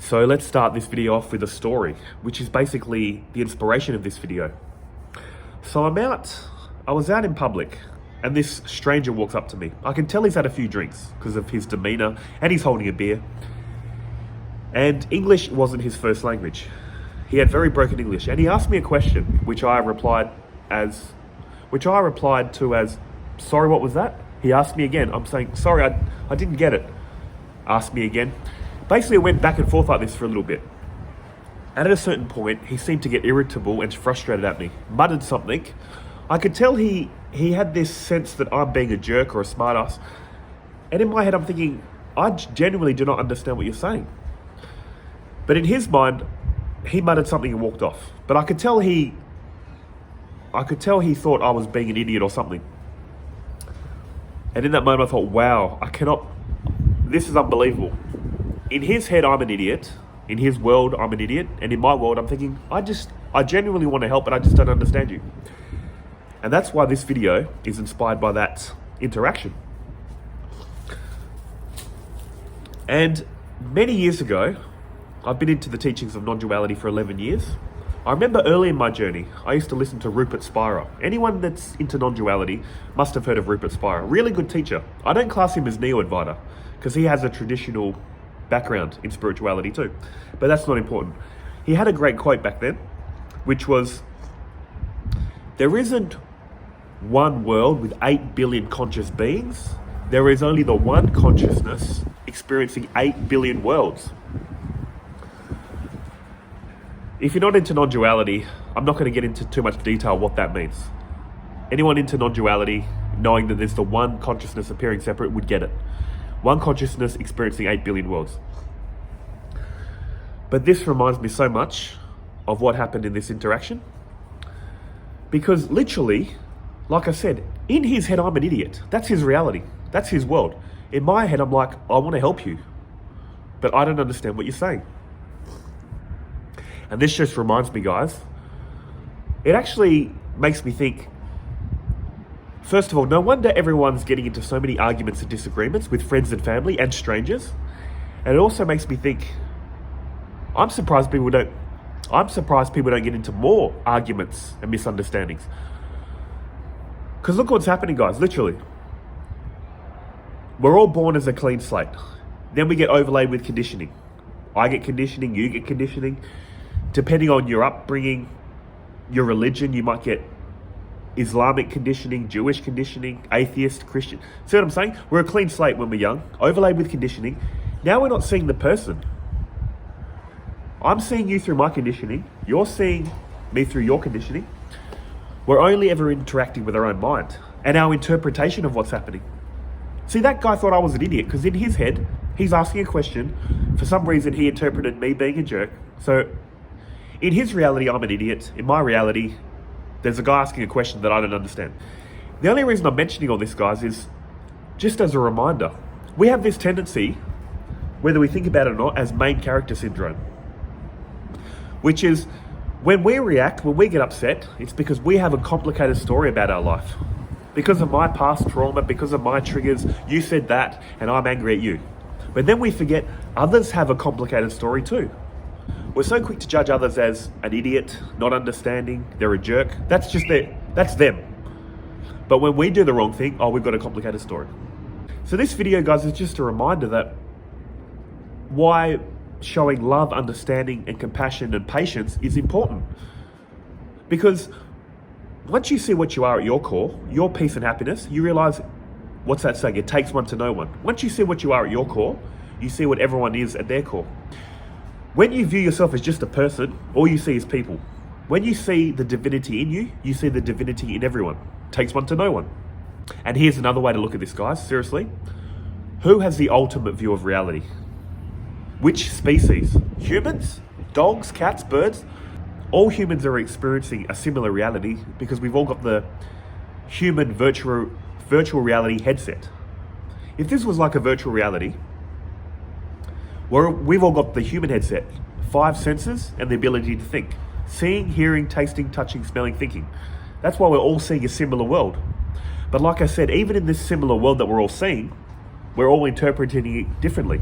So let's start this video off with a story, which is basically the inspiration of this video. So I was out in public and this stranger walks up to me. I can tell he's had a few drinks because of his demeanor and he's holding a beer. And English wasn't his first language. He had very broken English and he asked me a question, which I replied to as, sorry, what was that? He asked me again. I'm saying, sorry, I didn't get it. Asked me again. Basically, it went back and forth like this for a little bit. And at a certain point, he seemed to get irritable and frustrated at me. Muttered something. I could tell he had this sense that I'm being a jerk or a smartass. And in my head, I'm thinking, I genuinely do not understand what you're saying. But in his mind, he muttered something and walked off. But I could tell he thought I was being an idiot or something. And in that moment, I thought, wow, this is unbelievable. In his head, I'm an idiot. In his world, I'm an idiot. And in my world, I'm thinking, I genuinely want to help, but I just don't understand you. And that's why this video is inspired by that interaction. And many years ago, I've been into the teachings of non-duality for 11 years. I remember early in my journey, I used to listen to Rupert Spira. Anyone that's into non-duality must have heard of Rupert Spira. Really good teacher. I don't class him as Neo-Advaita because he has a traditional background in spirituality too. But that's not important. He had a great quote back then, which was, there isn't one world with 8 billion conscious beings. There is only the one consciousness experiencing 8 billion worlds. If you're not into non-duality, I'm not going to get into too much detail what that means. Anyone into non-duality, knowing that there's the one consciousness appearing separate, would get it. One consciousness experiencing 8 billion worlds. But this reminds me so much of what happened in this interaction. Because literally, like I said, in his head, I'm an idiot. That's his reality. That's his world. In my head, I'm like, I want to help you, but I don't understand what you're saying. And this just reminds me, guys, it actually makes me think, first of all, no wonder everyone's getting into so many arguments and disagreements with friends and family and strangers. And it also makes me think, I'm surprised people don't get into more arguments and misunderstandings. Because look what's happening, guys, literally. We're all born as a clean slate. Then we get overlaid with conditioning. I get conditioning, you get conditioning. Depending on your upbringing, your religion, you might get Islamic conditioning, Jewish conditioning, atheist, Christian. See what I'm saying? We're a clean slate when we're young, overlaid with conditioning. Now we're not seeing the person. I'm seeing you through my conditioning. You're seeing me through your conditioning. We're only ever interacting with our own mind and our interpretation of what's happening. See, that guy thought I was an idiot because in his head, he's asking a question. For some reason, he interpreted me being a jerk. So in his reality, I'm an idiot. In my reality, there's a guy asking a question that I don't understand. The only reason I'm mentioning all this, guys, is just as a reminder. We have this tendency, whether we think about it or not, as main character syndrome. Which is, when we react, when we get upset, it's because we have a complicated story about our life. Because of my past trauma, because of my triggers, you said that, and I'm angry at you. But then we forget others have a complicated story too. We're so quick to judge others as an idiot, not understanding, they're a jerk. That's them. But when we do the wrong thing, we've got a complicated story. So this video, guys, is just a reminder that why showing love, understanding, and compassion and patience is important. Because once you see what you are at your core, your peace and happiness, you realize, what's that saying? It takes one to know one. Once you see what you are at your core, you see what everyone is at their core. When you view yourself as just a person, all you see is people. When you see the divinity in you, you see the divinity in everyone. Takes one to know one. And here's another way to look at this, guys, seriously. Who has the ultimate view of reality? Which species? Humans? Dogs? Cats? Birds? All humans are experiencing a similar reality because we've all got the human virtual reality headset. If this was like a virtual reality, we've all got the human headset, 5 senses and the ability to think. Seeing, hearing, tasting, touching, smelling, thinking. That's why we're all seeing a similar world. But like I said, even in this similar world that we're all seeing, we're all interpreting it differently.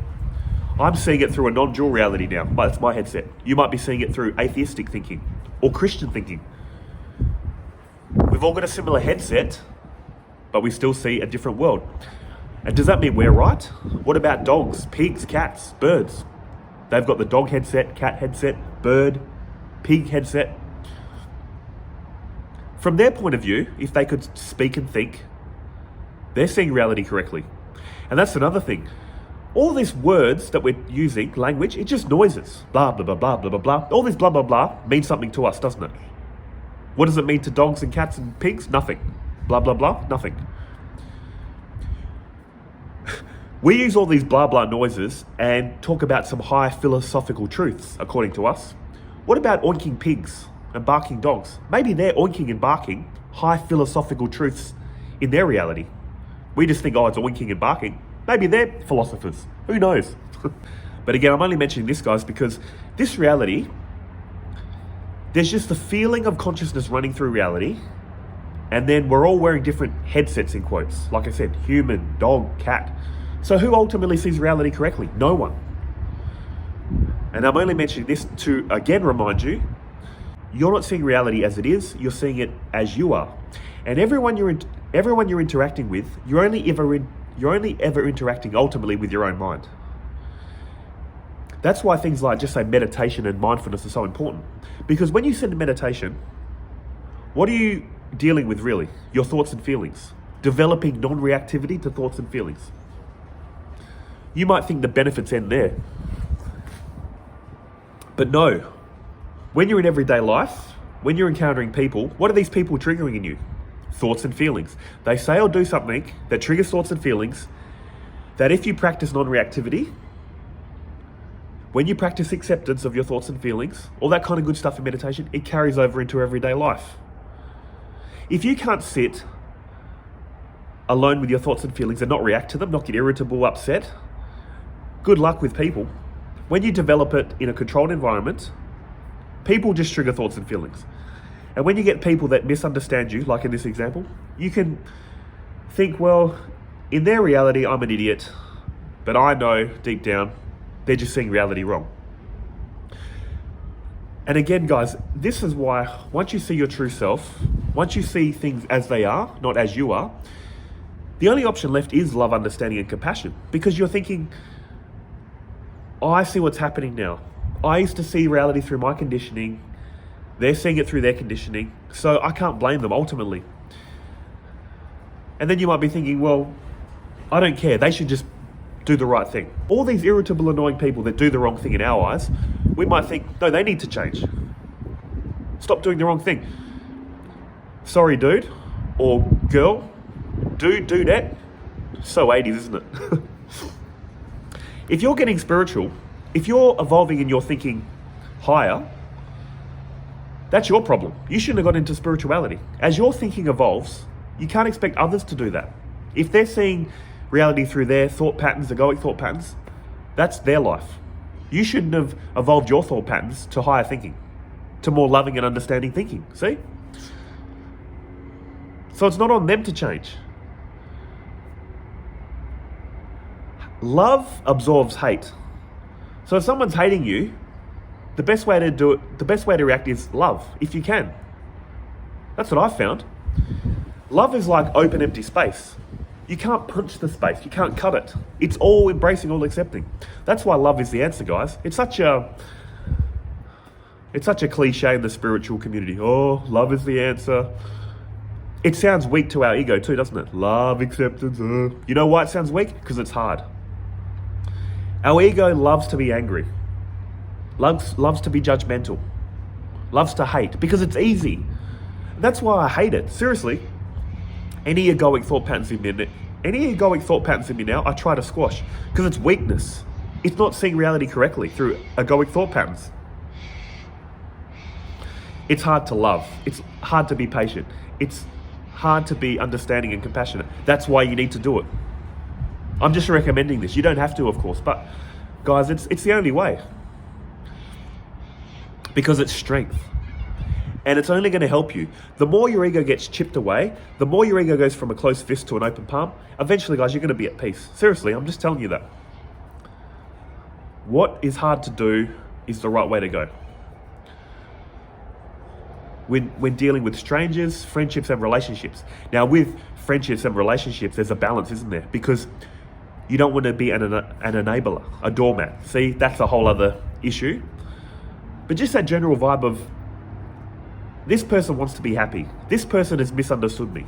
I'm seeing it through a non-dual reality now. That's my headset. You might be seeing it through atheistic thinking or Christian thinking. We've all got a similar headset, but we still see a different world. And does that mean we're right? What about dogs, pigs, cats, birds? They've got the dog headset, cat headset, bird, pig headset. From their point of view, if they could speak and think, they're seeing reality correctly. And that's another thing. All these words that we're using, language, it's just noises. Blah, blah, blah, blah, blah, blah, blah. All this blah, blah, blah means something to us, doesn't it? What does it mean to dogs and cats and pigs? Nothing. Blah, blah, blah, nothing. We use all these blah, blah noises and talk about some high philosophical truths, according to us. What about oinking pigs and barking dogs? Maybe they're oinking and barking high philosophical truths in their reality. We just think, oh, it's oinking and barking. Maybe they're philosophers. Who knows? But again, I'm only mentioning this, guys, because this reality, there's just the feeling of consciousness running through reality, and then we're all wearing different headsets, in quotes. Like I said, human, dog, cat. So who ultimately sees reality correctly? No one. And I'm only mentioning this to, again, remind you, you're not seeing reality as it is, you're seeing it as you are. And everyone you're interacting with, you're only ever interacting ultimately with your own mind. That's why things like, just say, meditation and mindfulness are so important. Because when you sit in meditation, what are you dealing with really? Your thoughts and feelings. Developing non-reactivity to thoughts and feelings. You might think the benefits end there. But no. When you're in everyday life, when you're encountering people, what are these people triggering in you? Thoughts and feelings. They say or do something that triggers thoughts and feelings that if you practice non-reactivity, when you practice acceptance of your thoughts and feelings, all that kind of good stuff in meditation, it carries over into everyday life. If you can't sit alone with your thoughts and feelings and not react to them, not get irritable, upset, good luck with people. When you develop it in a controlled environment, people just trigger thoughts and feelings. And when you get people that misunderstand you, like in this example, you can think, well, in their reality, I'm an idiot, but I know deep down, they're just seeing reality wrong. And again, guys, this is why once you see your true self, once you see things as they are, not as you are, the only option left is love, understanding, and compassion. Because you're thinking, oh, I see what's happening now. I used to see reality through my conditioning. They're seeing it through their conditioning. So I can't blame them ultimately. And then you might be thinking, well, I don't care. They should just do the right thing. All these irritable, annoying people that do the wrong thing in our eyes, we might think, no, they need to change. Stop doing the wrong thing. Sorry, dude or girl, dudette. So 80s, isn't it? If you're getting spiritual, if you're evolving and you're thinking higher, that's your problem. You shouldn't have got into spirituality. As your thinking evolves, you can't expect others to do that. If they're seeing reality through their thought patterns, egoic thought patterns, that's their life. You shouldn't have evolved your thought patterns to higher thinking, to more loving and understanding thinking. See? So it's not on them to change. Love absorbs hate. So if someone's hating you, the best way to do it, the best way to react is love, if you can. That's what I've found. Love is like open, empty space. You can't punch the space. You can't cut it. It's all embracing, all accepting. That's why love is the answer, guys. It's such a cliche in the spiritual community. Oh, love is the answer. It sounds weak to our ego too, doesn't it? Love, acceptance. You know why it sounds weak? Because it's hard. Our ego loves to be angry. Loves to be judgmental. Loves to hate because it's easy. That's why I hate it. Seriously. Any egoic thought patterns in me now, I try to squash because it's weakness. It's not seeing reality correctly through egoic thought patterns. It's hard to love. It's hard to be patient. It's hard to be understanding and compassionate. That's why you need to do it. I'm just recommending this. You don't have to, of course, but guys, it's the only way. Because it's strength. And it's only going to help you. The more your ego gets chipped away, the more your ego goes from a closed fist to an open palm, eventually, guys, you're going to be at peace. Seriously, I'm just telling you that. What is hard to do is the right way to go. When dealing with strangers, friendships and relationships. Now with friendships and relationships, there's a balance, isn't there? Because you don't want to be an enabler, a doormat. See, that's a whole other issue. But just that general vibe of, this person wants to be happy. This person has misunderstood me.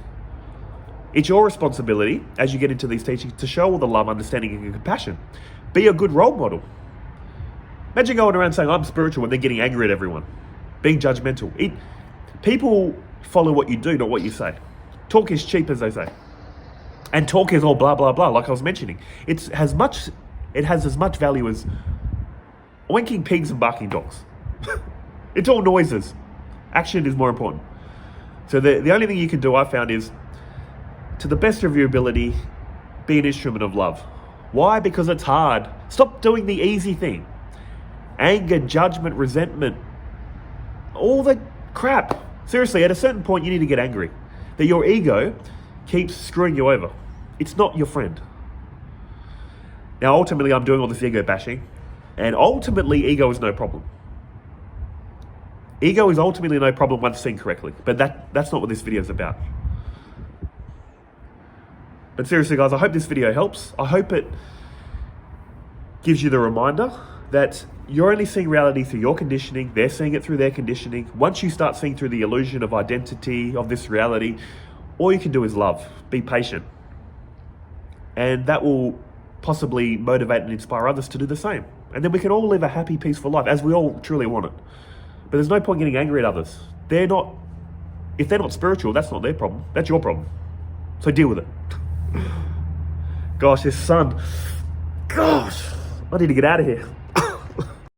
It's your responsibility, as you get into these teachings, to show all the love, understanding and compassion. Be a good role model. Imagine going around saying, I'm spiritual, and then getting angry at everyone. Being judgmental. People follow what you do, not what you say. Talk is cheap, as they say. And talk is all blah, blah, blah, like I was mentioning. It has as much value as oinking pigs and barking dogs. It's all noises. Action is more important. So the only thing you can do, I found, is, to the best of your ability, be an instrument of love. Why? Because it's hard. Stop doing the easy thing. Anger, judgment, resentment, all the crap. Seriously, at a certain point, you need to get angry that your ego keeps screwing you over. It's not your friend. Now, ultimately, I'm doing all this ego bashing, and ultimately, ego is no problem. Ego is ultimately no problem once seen correctly, but that's not what this video is about. But seriously, guys, I hope this video helps. I hope it gives you the reminder that you're only seeing reality through your conditioning. They're seeing it through their conditioning. Once you start seeing through the illusion of identity, of this reality, all you can do is love. Be patient. And that will possibly motivate and inspire others to do the same. And then we can all live a happy, peaceful life, as we all truly want it. But there's no point getting angry at others. If they're not spiritual, that's not their problem. That's your problem. So deal with it. Gosh, this sun. Gosh, I need to get out of here.